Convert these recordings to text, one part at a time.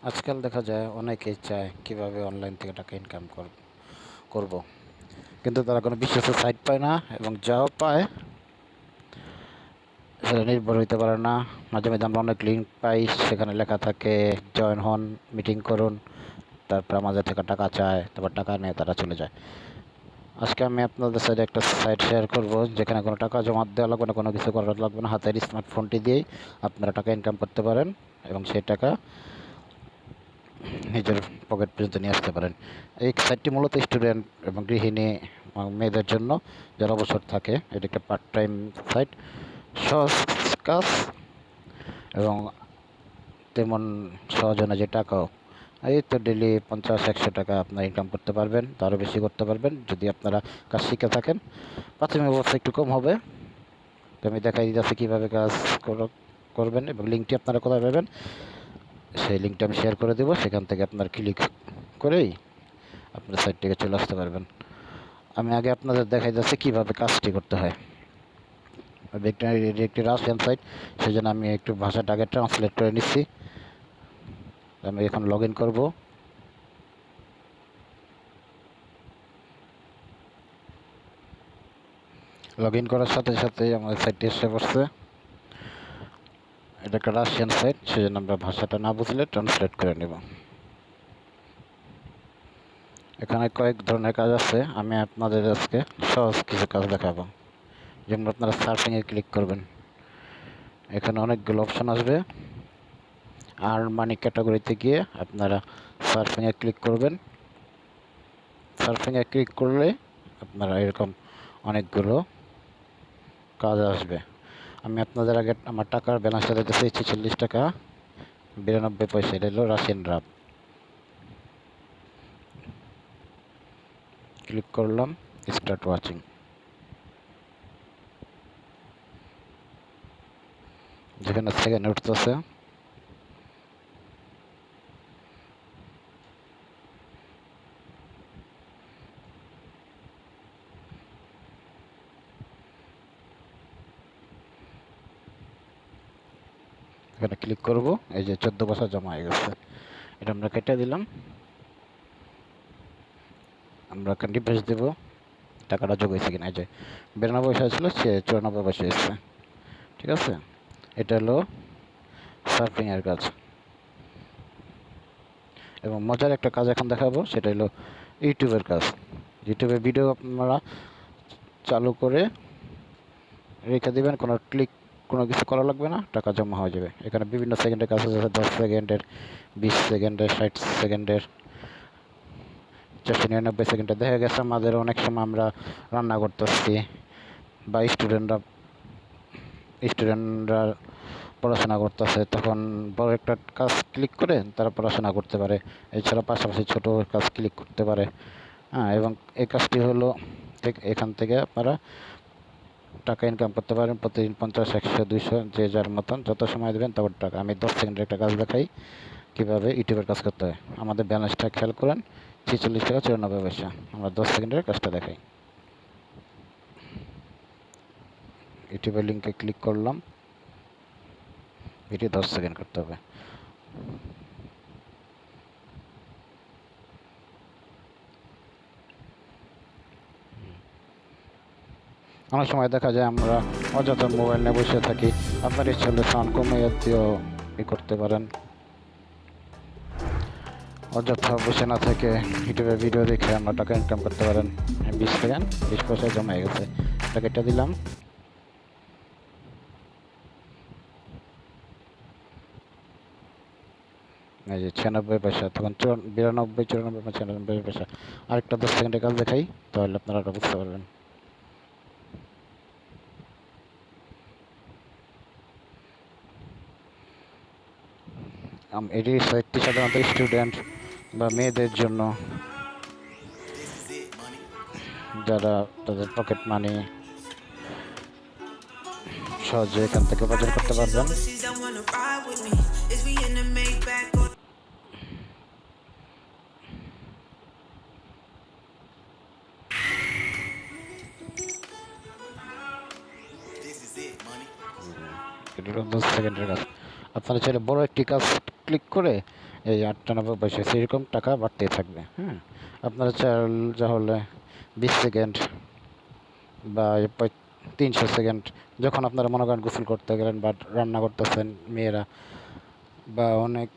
আজকাল দেখা যায় অনেকেই চায় কিভাবে অনলাইন থেকে টাকা ইনকাম করব, কিন্তু তারা কোনো বিশ্বস্ত সাইট পায় না এবং যাও পায় সেটা নির্ভর হইতে পারে না। মাঝে মাঝে আমরা অনেক লিঙ্ক পাই, সেখানে লেখা থাকে জয়েন হন, মিটিং করুন, তারপর আমাদের থেকে টাকা চায়, তারপর টাকা নিয়ে তারা চলে যায়। আজকে আমি আপনাদের সাথে একটা সাইট শেয়ার করব, যেখানে কোনো টাকা জমা দেওয়া লাগবে না, কোনো কিছু করা লাগবে না। হাতের স্মার্টফোনটি দিয়েই আপনারা টাকা ইনকাম করতে পারেন এবং সেই টাকা নিজের পকেট পর্যন্ত নিয়ে আসতে পারেন। এই সাইটটি মূলত স্টুডেন্ট এবং গৃহিণী মেয়েদের জন্য, যারা অবসর থাকে। এটি একটা পার্ট টাইম সাইট, সহজ কাজ এবং তেমন সহজ না যে টাকাও। এই তো ডেলি 50-100 টাকা আপনার ইনকাম করতে পারবেন, তারও বেশি করতে পারবেন যদি আপনারা কাজ শিখে থাকেন। প্রাথমিক অবস্থা একটু কম হবে, তো আমি দেখাই যাচ্ছে কীভাবে কাজ করবেন এবং লিঙ্কটি আপনারা কোথায় পাবেন সেই লিঙ্কটা আমি শেয়ার করে দেবো। সেখান থেকে আপনার ক্লিক করেই আপনার সাইট থেকে চলে আসতে পারবেন। আমি আগে আপনাদের দেখাই যাচ্ছে কীভাবে কাজটি করতে হয়। একটি রাশিয়ান সাইট, সেই জন্য আমি একটু ভাষাটা আগে ট্রান্সলেট করে নিচ্ছি। আমি এখন লগ ইন করবো। লগ ইন করার সাথে সাথে আমাদের সাইটটি এসে পড়ছে। এটা একটা রাশিয়ান সাইট, সেই জন্য আমরা ভাষাটা না বুঝলে ট্রান্সলেট করে নেব। এখানে কয়েক ধরনের কাজ আছে, আমি আপনাদের আজকে সহজ কিছু কাজ দেখাবো। যেমন আপনারা সার্ফিংয়ে ক্লিক করবেন, এখানে অনেকগুলো অপশন আসবে। আর মানি ক্যাটাগরিতে গিয়ে আপনারা সার্ফিংয়ে ক্লিক করবেন। সার্ফিংয়ে ক্লিক করলে আপনারা এরকম অনেকগুলো কাজ আসবে। আমি আপনাদের আগে আমার টাকার ব্যালেন্সটা দিতেছি 46 টাকা 92 পয়সা। এটা হলো রাশিয়ান রাব। ক্লিক করলাম, স্টার্ট ওয়াচিং। যেখানে সেকেন্ড উঠতেছে, এখানে ক্লিক করব। এই যে 14 পয়সা জমা হয়ে গেছে, এটা আমরা কেটে দিলাম। আমরা এখানে রিফ্রেশ দেব, টাকাটা যোগ হয়েছে কিনা। এই যে 92 পয়সা ছিল, সে 94 পয়সা এসছে। ঠিক আছে, এটা হলো সার্ফিংয়ের কাজ। এবং মজার একটা কাজ এখন দেখাবো, সেটা হলো ইউটিউবের কাজ। ইউটিউবে ভিডিও আপনারা চালু করে রেখে দেবেন, কোনো কিছু করা লাগবে না, টাকা জমা হয়ে যাবে। এখানে বিভিন্ন সেকেন্ডের কাজ আছে, 10 সেকেন্ডের, 20 সেকেন্ডের, 60 সেকেন্ডের, 499 সেকেন্ডে। দেখা গেছে আমাদের অনেক সময় আমরা রান্না করতেছি বা স্টুডেন্টরা পড়াশোনা করতেছে, তখন বড় একটা কাজ ক্লিক করে তারা পড়াশোনা করতে পারে। এছাড়া পাশাপাশি ছোট কাজ ক্লিক করতে পারে। হ্যাঁ, এবং এই কাজটি হলো এখান থেকে আপনারা টাকা ইনকাম করতে পারেন প্রতিদিন 50, 100, 200, যে যার মতন যত সময় দেবেন তত টাকা। আমি 10 সেকেন্ডের একটা কাজ দেখাই কীভাবে ইউটিউবের কাজ করতে হয়। আমাদের ব্যালেন্সটা খেয়াল করেন, 46 টাকা 94 পয়সা। আমরা 10 সেকেন্ডের কাজটা দেখাই। ইউটিউবের লিঙ্কে ক্লিক করলাম, এটি 10 সেকেন্ড করতে হবে। অনেক সময় দেখা যায় আমরা অযথা মোবাইল নিয়ে বসে থাকি। আপনার ইচ্ছে হলে সাউন্ড কমিয়ে দিয়েও করতে পারেন। অযথা বসে না থেকে ইউটিউবে ভিডিও দেখে আমরা টাকা ইনকাম করতে পারেন। 20 সেকেন্ড 20 পয়সা জমা হয়ে গেছে, এটা কেটে দিলাম। এই যে 96 পয়সা, তখন 92, 94, 96 পয়সা। আরেকটা 10 সেকেন্ডের কাজ দেখাই, তাহলে আপনারা এটা বুঝতে পারবেন। এটি সাইটটি সাধারণত স্টুডেন্ট বা মেয়েদের জন্য, যারা তাদের পকেট মানি সহজে এখান থেকে বাজার করতে পারবেন। এটা 10 সেকেন্ডের কাজ। আপনারা চাইলে বড় একটি কাজ ক্লিক করে এই 98 পয়সা সেরকম টাকা বাড়তেই থাকবে। হ্যাঁ, আপনারা যা হলে 20 সেকেন্ড বা 300 সেকেন্ড যখন আপনারা মনে করেন গোসল করতে গেলেন বা রান্না করতেছেন মেয়েরা বা অনেক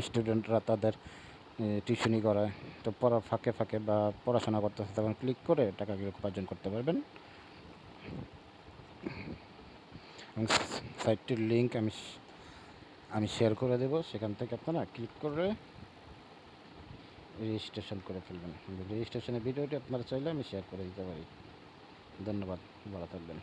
স্টুডেন্টরা তাদের টিউশনি করায়, তো পড়ার ফাঁকে ফাঁকে বা পড়াশোনা করতেছে, তখন ক্লিক করে টাকাগুলো উপার্জন করতে পারবেন। এবং সাইটটির লিঙ্ক আমি শেয়ার করে দেবো, সেখান থেকে আপনারা ক্লিক করে রেজিস্ট্রেশন করে ফেলবেন। রেজিস্ট্রেশনের ভিডিওটি আপনারা চাইলে আমি শেয়ার করে দিতে পারি। ধন্যবাদ, ভালো থাকবেন।